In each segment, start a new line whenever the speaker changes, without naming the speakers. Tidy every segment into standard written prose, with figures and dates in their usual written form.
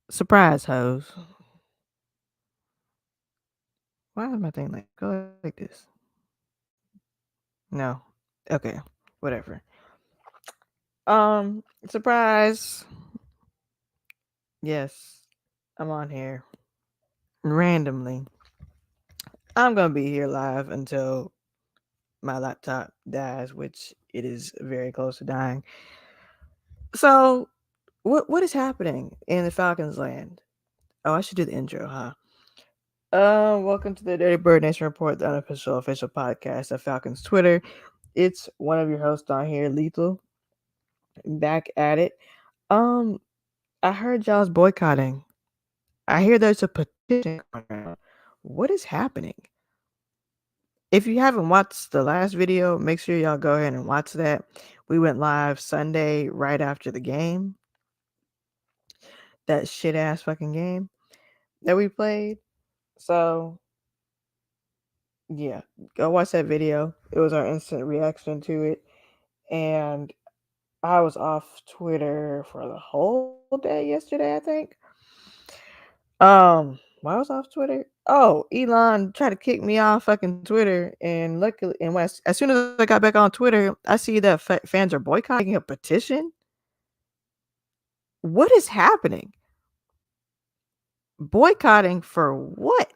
Surprise, hoes. Why is my thing like go like this? No. Okay. Whatever. Surprise. Yes. I'm on here. Randomly. I'm gonna be here live until my laptop dies, which it is very close to dying. So what is happening in the Falcons land? Oh, I should do the intro, huh? Welcome to the Dirty Bird Nation Report, the unofficial official podcast of Falcons Twitter. It's one of your hosts on here, Lethal, back at it. Um, I heard y'all's boycotting. I hear there's a petition going around. What is happening? If you haven't watched the last video, make sure y'all go ahead and watch that. We went live Sunday right after the game. That shit ass fucking game that we played. So yeah, go watch that video. It was our instant reaction to it. And I was off Twitter for the whole day yesterday, I think. Why was I off Twitter? Oh, Elon tried to kick me off fucking Twitter, and luckily, and when as soon as I got back on Twitter, I see that fans are boycotting a petition. What is happening? Boycotting for what?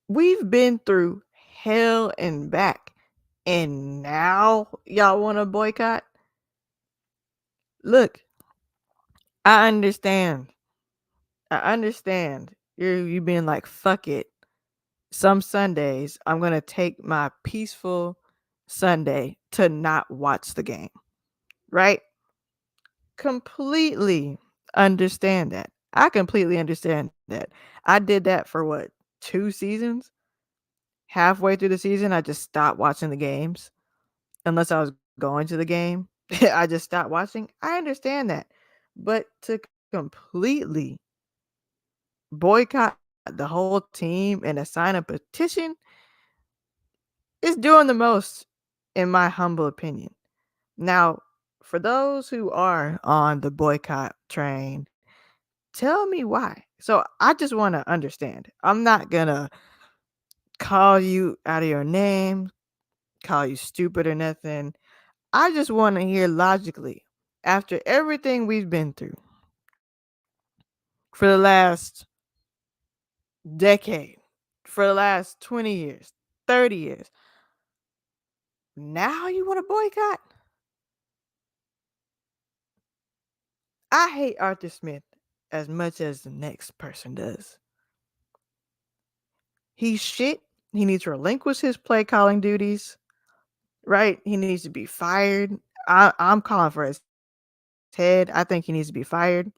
We've been through hell and back, and now y'all want to boycott? Look, I understand. I understand. You being like, fuck it. Some Sundays, I'm going to take my peaceful Sunday to not watch the game, right? Completely understand that. I completely understand that. I did that for what, 2 seasons? Halfway through the season, I just stopped watching the games unless I was going to the game. I just stopped watching. I understand that. But to completely boycott the whole team and assign a petition is doing the most, in my humble opinion. Now, for those who are on the boycott train, tell me why. So I just want to understand. I'm not gonna call you out of your name, call you stupid or nothing. I just want to hear logically, after everything we've been through for the last decade, for the last 20 years, 30 years, now you want to boycott? I hate Arthur Smith as much as the next person does. He's shit. He needs to relinquish his play calling duties, right? He needs to be fired. I'm calling for his head. I think he needs to be fired.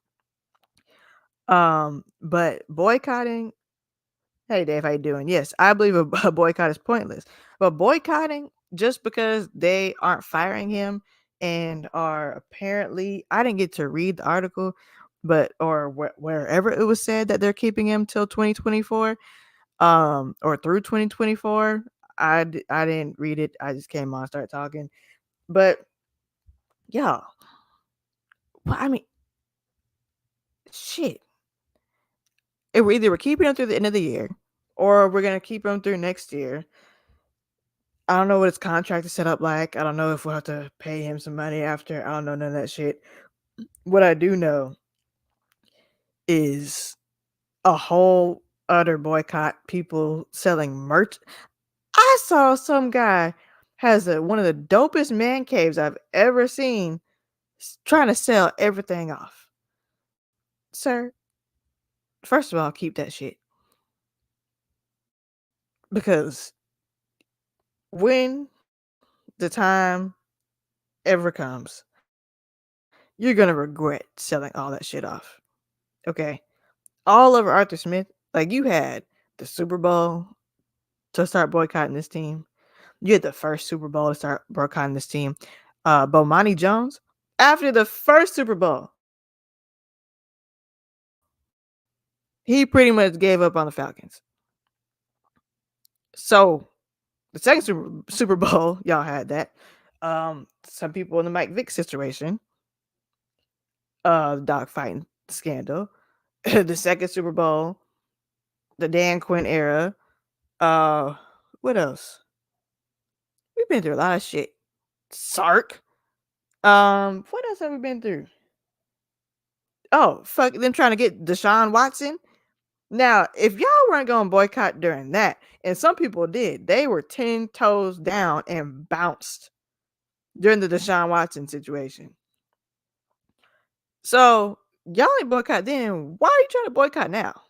But boycotting, hey Dave, how you doing? Yes, I believe a boycott is pointless. But boycotting just because they aren't firing him and are apparently, I didn't get to read the article, but or wherever it was said that they're keeping him till 2024, or through 2024. I didn't read it. I just came on, started talking. But yeah, well, I mean, shit. If we're keeping him through the end of the year, or we're gonna keep him through next year. I don't know what his contract is set up like. I don't know if we'll have to pay him some money after. I don't know none of that shit. What I do know is a whole utter boycott. People selling merch. I saw some guy has one of the dopest man caves I've ever seen, trying to sell everything off. Sir, first of all, keep that shit. Because when the time ever comes, you're going to regret selling all that shit off. Okay? All over Arthur Smith, like you had the Super Bowl to start boycotting this team. You had the first Super Bowl to start boycotting this team. Bomani Jones, after the first Super Bowl, he pretty much gave up on the Falcons. So the second Super Bowl, y'all had that. Some people in the Mike Vick situation dogfighting scandal, the second Super Bowl, the Dan Quinn era. Uh, what else? We've been through a lot of shit. Sark. What else have we been through? Oh, fuck them trying to get Deshaun Watson. Now, if y'all weren't going to boycott during that, and some people did, they were 10 toes down and bounced during the Deshaun Watson situation. So, y'all ain't boycott then. Why are you trying to boycott now?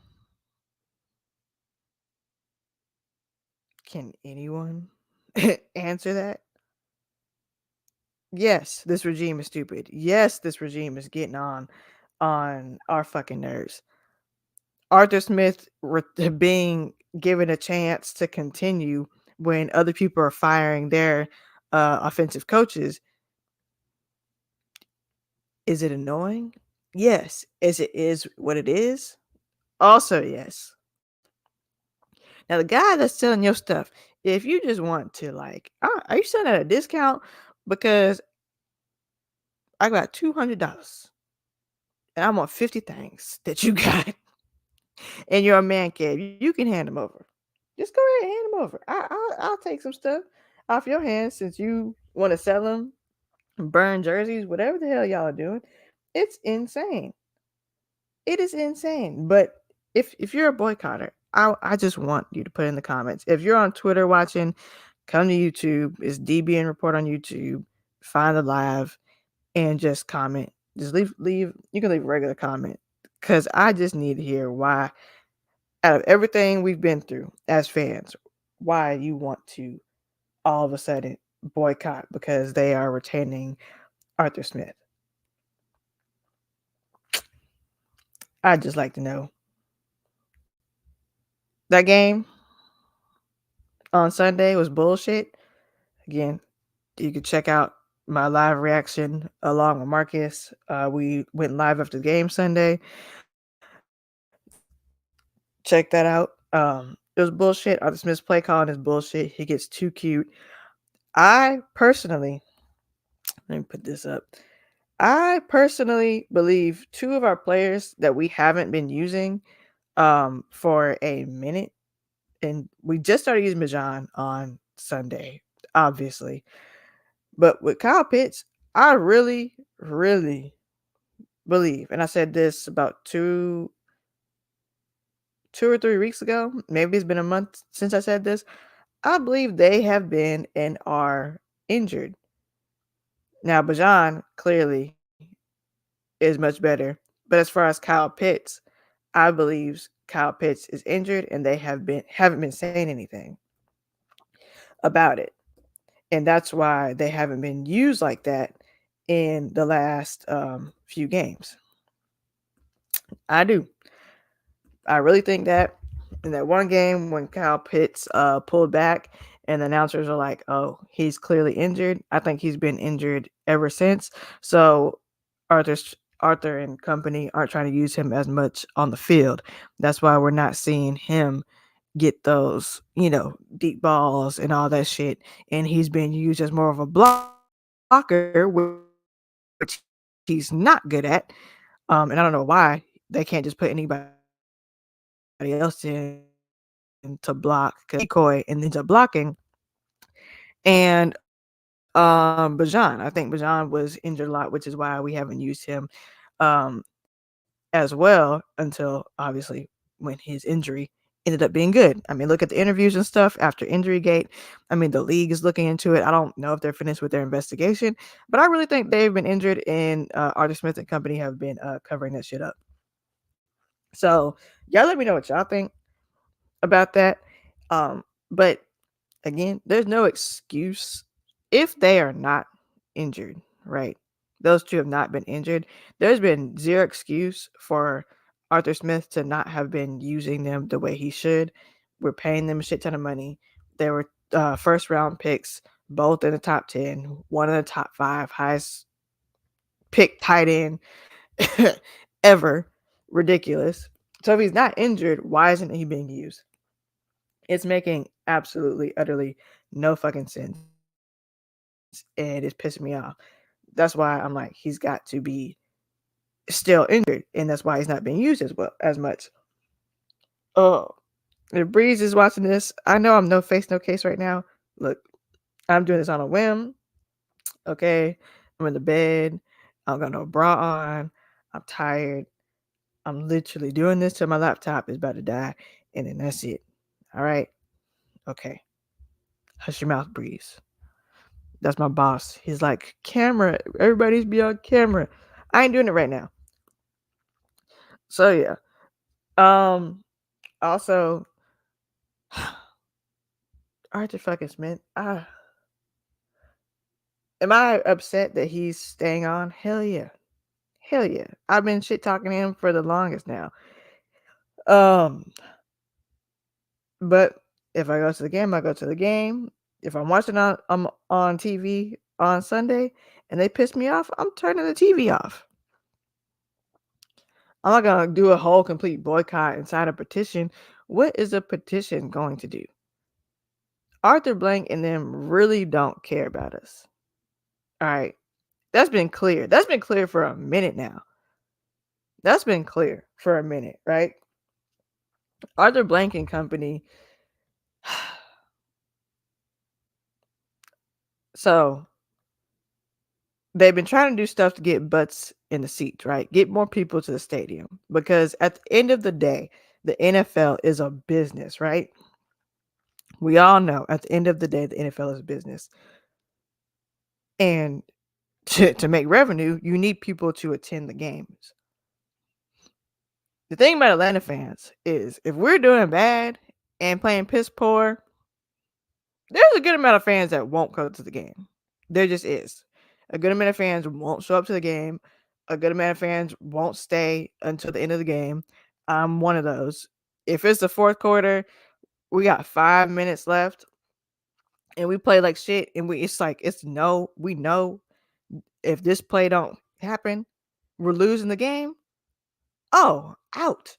Can anyone answer that? Yes, this regime is stupid. Yes, this regime is getting on our fucking nerves. Arthur Smith being given a chance to continue when other people are firing their offensive coaches. Is it annoying? Yes. Is what it is? Also, yes. Now, the guy that's selling your stuff, if you just want to, like, are you selling at a discount? Because I got $200 and I want 50 things that you got in your man cave. You can hand them over. Just go ahead and hand them over. I'll take some stuff off your hands since you want to sell them, burn jerseys, whatever the hell y'all are doing. It's insane. It is insane. But if you're a boycotter, I just want you to put in the comments. If you're on Twitter watching, come to YouTube. It's DBN Report on YouTube. Find the live and just comment. Just leave. You can leave a regular comment because I just need to hear why, out of everything we've been through as fans, why you want to all of a sudden boycott because they are retaining Arthur Smith. I'd just like to know. That game on Sunday was bullshit. Again, you can check out my live reaction along with Marcus. We went live after the game Sunday. Check that out. It was bullshit. Arthur Smith's play calling is bullshit. He gets too cute. I personally, let me put this up. I personally believe two of our players that we haven't been using for a minute, and we just started using Majan on Sunday, obviously. But with Kyle Pitts, I really, really believe, and I said this about 2 or 3 weeks ago, maybe it's been a month since I said this. I believe they have been and are injured. Now, Bajan clearly is much better. But as far as Kyle Pitts, I believe Kyle Pitts is injured and they haven't been saying anything about it. And that's why they haven't been used like that in the last few games. I do. I really think that in that one game when Kyle Pitts pulled back and the announcers are like, oh, he's clearly injured. I think he's been injured ever since. So Arthur and company aren't trying to use him as much on the field. That's why we're not seeing him get those, deep balls and all that shit. And he's being used as more of a blocker, which he's not good at. And I don't know why they can't just put anybody else in to block decoy and ends up blocking. And Bajan, I think Bajan was injured a lot, which is why we haven't used him um as well until obviously when his injury ended up being good. I mean, look at the interviews and stuff after injury gate. I mean, the league is looking into it. I don't know if they're finished with their investigation, but I really think they've been injured and Arthur Smith and company have been covering that shit up. So y'all let me know what y'all think about that. But again, there's no excuse if they are not injured, right? Those two have not been injured. There's been zero excuse for Arthur Smith to not have been using them the way he should. We're paying them a shit ton of money. They were first round picks, both in the top 10, one in the top 5, highest pick tight end ever. Ridiculous. So if he's not injured, why isn't he being used? It's making absolutely, utterly no fucking sense. And it's pissing me off. That's why I'm like, he's got to be still injured, and that's why he's not being used as much. Oh, if Breeze is watching this, I know I'm no face, no case right now. Look, I'm doing this on a whim. Okay, I'm in the bed. I don't got no bra on. I'm tired. I'm literally doing this till my laptop is about to die, and then that's it. All right. Okay. Hush your mouth, Breeze. That's my boss. He's like, camera. Everybody's be on camera. I ain't doing it right now. So yeah. Also, Arthur fucking Smith. Am I upset that he's staying on? Hell yeah. Hell yeah. I've been shit talking him for the longest now. Um, but if I go to the game, I go to the game. If I'm watching on TV on Sunday and they piss me off, I'm turning the TV off. I'm not gonna do a whole complete boycott and sign a petition. What is a petition going to do? Arthur Blank and them really don't care about us. All right. That's been clear. That's been clear for a minute now. That's been clear for a minute, right? Arthur Blank and company. So they've been trying to do stuff to get butts in the seats, right? Get more people to the stadium. Because at the end of the day, the NFL is a business, right? We all know at the end of the day, the NFL is a business. And to make revenue, you need people to attend the games. The thing about Atlanta fans is if we're doing bad and playing piss poor, there's a good amount of fans that won't go to the game. There just is. A good amount of fans won't show up to the game. A good amount of fans won't stay until the end of the game. I'm one of those. If it's the fourth quarter, we got 5 minutes left, and we play like shit, and we know if this play don't happen, we're losing the game. Oh, out.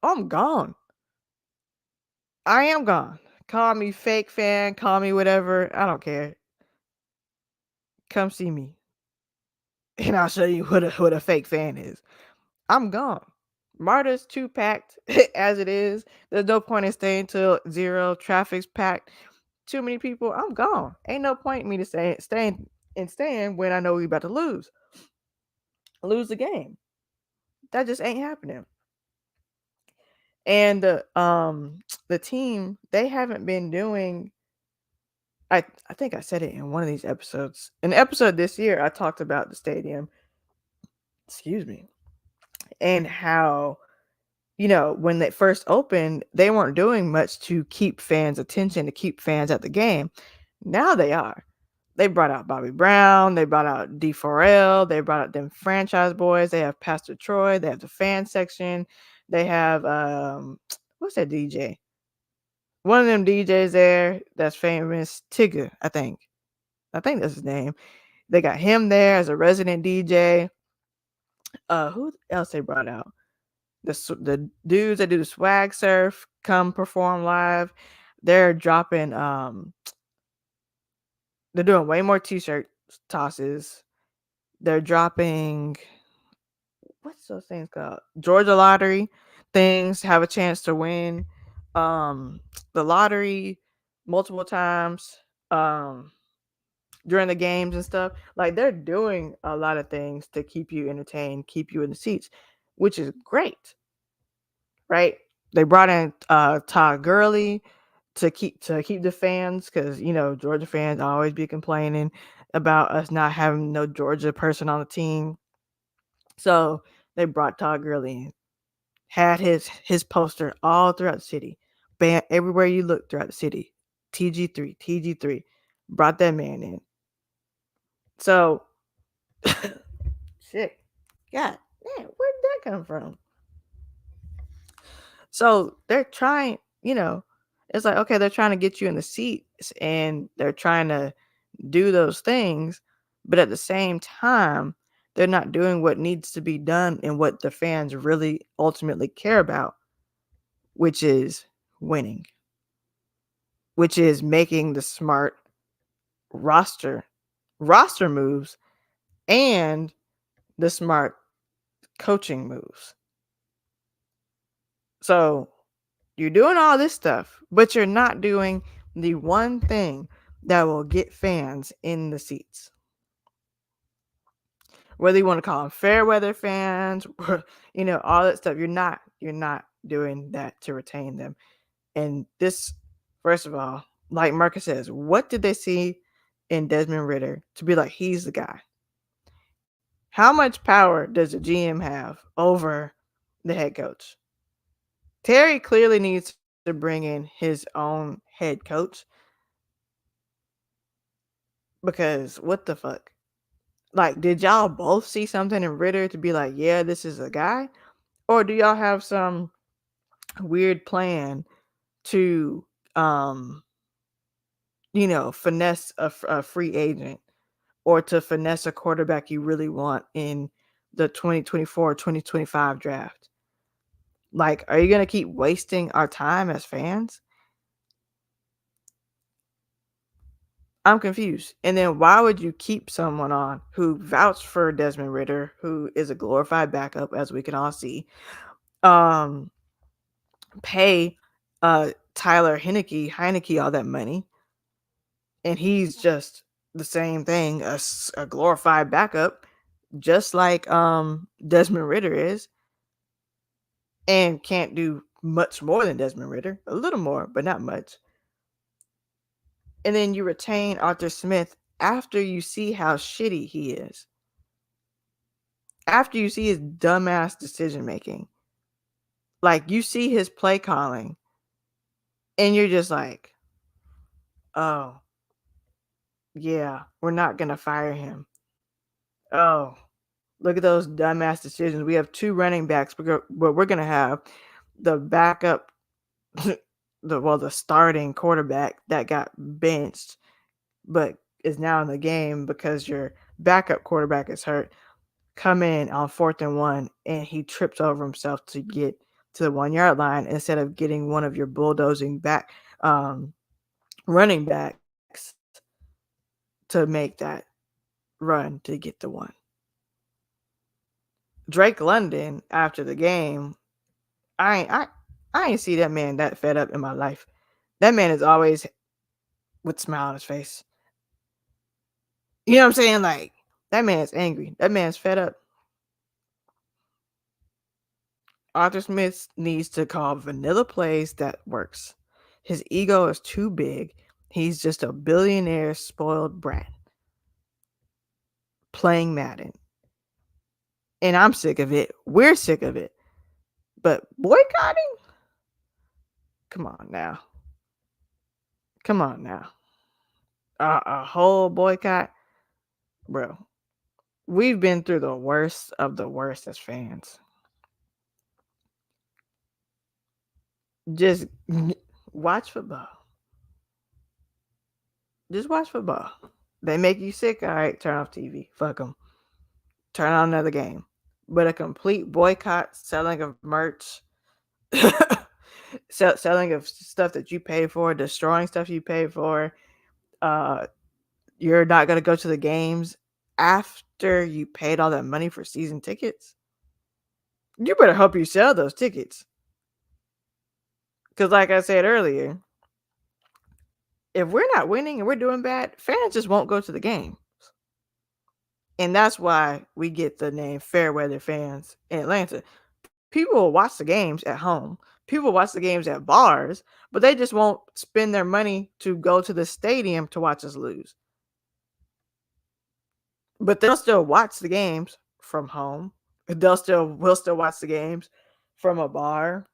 I'm gone. I am gone. Call me fake fan, call me whatever. I don't care. Come see me. And I'll show you what a fake fan is. I'm gone. Marta's too packed as it is. There's no point in staying till zero. Traffic's packed. Too many people. I'm gone. Ain't no point in me to staying when I know we about to lose the game. That just ain't happening. And the team, they haven't been doing. I think I said it in one of these episodes. In the episode this year, I talked about the stadium. Excuse me. And how, when they first opened, they weren't doing much to keep fans' attention, to keep fans at the game. Now they are. They brought out Bobby Brown. They brought out D4L. They brought out them franchise boys. They have Pastor Troy. They have the fan section. They have, what's that DJ? One of them DJs there that's famous, Tigger, I think. I think that's his name. They got him there as a resident DJ. Who else they brought out? The dudes that do the swag surf come perform live. They're dropping they're doing way more t-shirt tosses. They're dropping, what's those things called? Georgia lottery things, have a chance to win the lottery multiple times during the games and stuff. Like, they're doing a lot of things to keep you entertained, keep you in the seats, which is great. Right? They brought in Todd Gurley to keep the fans, because Georgia fans always be complaining about us not having no Georgia person on the team. So they brought Todd Gurley in, had his poster all throughout the city, everywhere you look throughout the city. TG3, brought that man in. So shit, God damn, where did that come from? So they're trying, it's like, okay, they're trying to get you in the seats and they're trying to do those things, but at the same time, they're not doing what needs to be done and what the fans really ultimately care about, which is winning, which is making the smart roster moves and the smart coaching moves. So you're doing all this stuff, but you're not doing the one thing that will get fans in the seats. Whether you want to call them fair weather fans, or, all that stuff, you're not doing that to retain them. And this, first of all, like Marcus says, what did they see in Desmond Ritter to be like he's the guy? How much power does the GM have over the head coach? Terry clearly needs to bring in his own head coach because what the fuck? Like, did y'all both see something in Ritter to be like, yeah, this is a guy? Or do y'all have some weird plan to, um, finesse a free agent or to finesse a quarterback you really want in the 2024-2025 draft? Like, are you going to keep wasting our time as fans? I'm confused. And then why would you keep someone on who vouched for Desmond Ritter, who is a glorified backup, as we can all see, um, pay Tyler Heineke all that money, and he's just the same thing as a glorified backup, just like Desmond Ritter is, and can't do much more than Desmond Ritter, a little more, but not much. And then you retain Arthur Smith after you see how shitty he is. After you see his dumbass decision making. Like, you see his play calling, and you're just like, oh, yeah, we're not going to fire him. Oh, look at those dumbass decisions. We have two running backs, but we're going to have the backup, the starting quarterback that got benched, but is now in the game because your backup quarterback is hurt, come in on 4th and 1, and he trips over himself to get to the 1-yard line instead of getting one of your bulldozing back running backs to make that run to get the one. Drake London after the game, I ain't see that man that fed up in my life. That man is always with a smile on his face. You know what I'm saying? Like, that man's angry. That man's fed up. Arthur Smith needs to call vanilla plays that works. His ego is too big. He's just a billionaire spoiled brat playing Madden. And I'm sick of it. We're sick of it. But boycotting? Come on now. Come on now. A whole boycott? Bro, we've been through the worst of the worst as fans. Just watch football. Just watch football. They make you sick? All right, turn off TV. Fuck them. Turn on another game. But a complete boycott, selling of merch, selling of stuff that you pay for, destroying stuff you pay for. You're not going to go to the games after you paid all that money for season tickets. You better hope you sell those tickets. Because like I said earlier, if we're not winning and we're doing bad, fans just won't go to the game. And that's why we get the name Fairweather fans in Atlanta. People will watch the games at home. People watch the games at bars, but they just won't spend their money to go to the stadium to watch us lose. But they'll still watch the games from home. We'll still watch the games from a bar.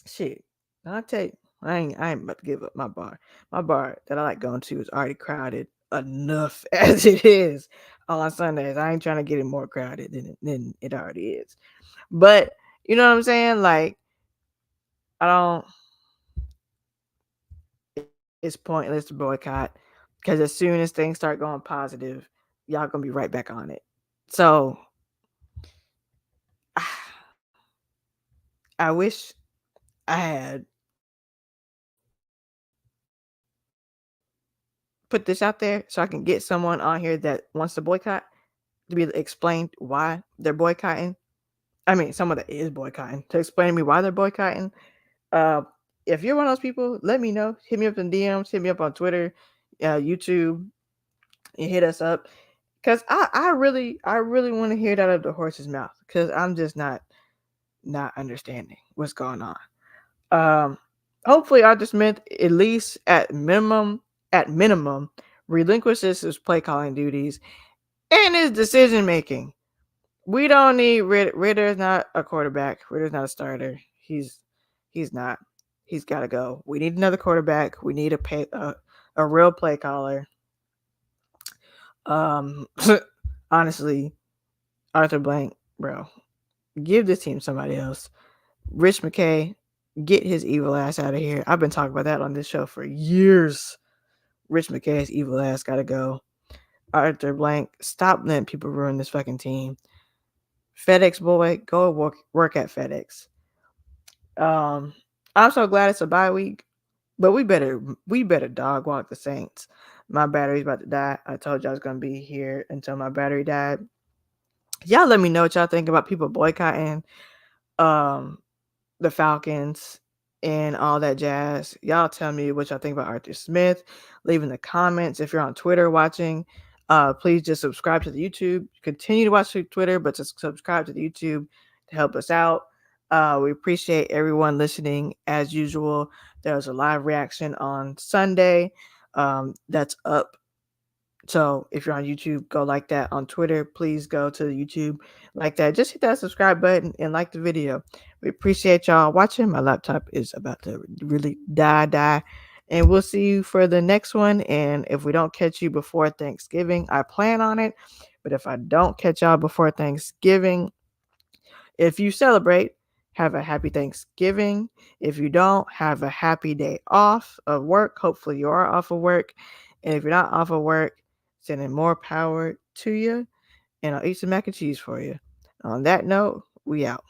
Shit, I'll tell you, I ain't about to give up my bar. My bar that I like going to is already crowded enough as it is on Sundays. I ain't trying to get it more crowded than it already is. But you know what I'm saying? Like, I don't. It's pointless to boycott because as soon as things start going positive, y'all gonna be right back on it. So I wish I had put this out there so I can get someone on here that wants to boycott to be explained why they're boycotting. I mean, someone that is boycotting to explain to me why they're boycotting. Uh, if you're one of those people, let me know. Hit me up in DMs. Hit me up on Twitter, YouTube, and hit us up. Cause I really want to hear that out of the horse's mouth. Cause I'm just not understanding what's going on. Um, Hopefully Arthur Smith, at least at minimum, relinquishes his play calling duties and his decision making. We don't need Ritter. Ritter's not a quarterback. Ritter's not a starter. He's not. He's got to go. We need another quarterback. We need a real play caller. Um, Honestly, Arthur Blank, bro, give this team somebody else. Rich McKay, get his evil ass out of here. I've been talking about that on this show for years. Rich McKay's evil ass gotta go. Arthur Blank, stop letting people ruin this fucking team. FedEx boy, go work at FedEx. Um, I'm so glad it's a bye week, but we better dog walk the Saints. My battery's about to die. I told you I was gonna be here until my battery died. Y'all let me know what y'all think about people boycotting um the Falcons and all that jazz. Y'all tell me what y'all think about Arthur Smith. Leave in the comments. If you're on Twitter watching, please just subscribe to the YouTube. Continue to watch through Twitter, but just subscribe to the YouTube to help us out. We appreciate everyone listening as usual. There was a live reaction on Sunday. That's up. So if you're on YouTube, go like that. On Twitter, please go to the YouTube like that. Just hit that subscribe button and like the video. We appreciate y'all watching. My laptop is about to really die. And we'll see you for the next one. And if we don't catch you before Thanksgiving, I plan on it. But if I don't catch y'all before Thanksgiving, if you celebrate, have a happy Thanksgiving. If you don't, have a happy day off of work. Hopefully you are off of work. And if you're not off of work, sending more power to you. And I'll eat some mac and cheese for you. On that note, we out.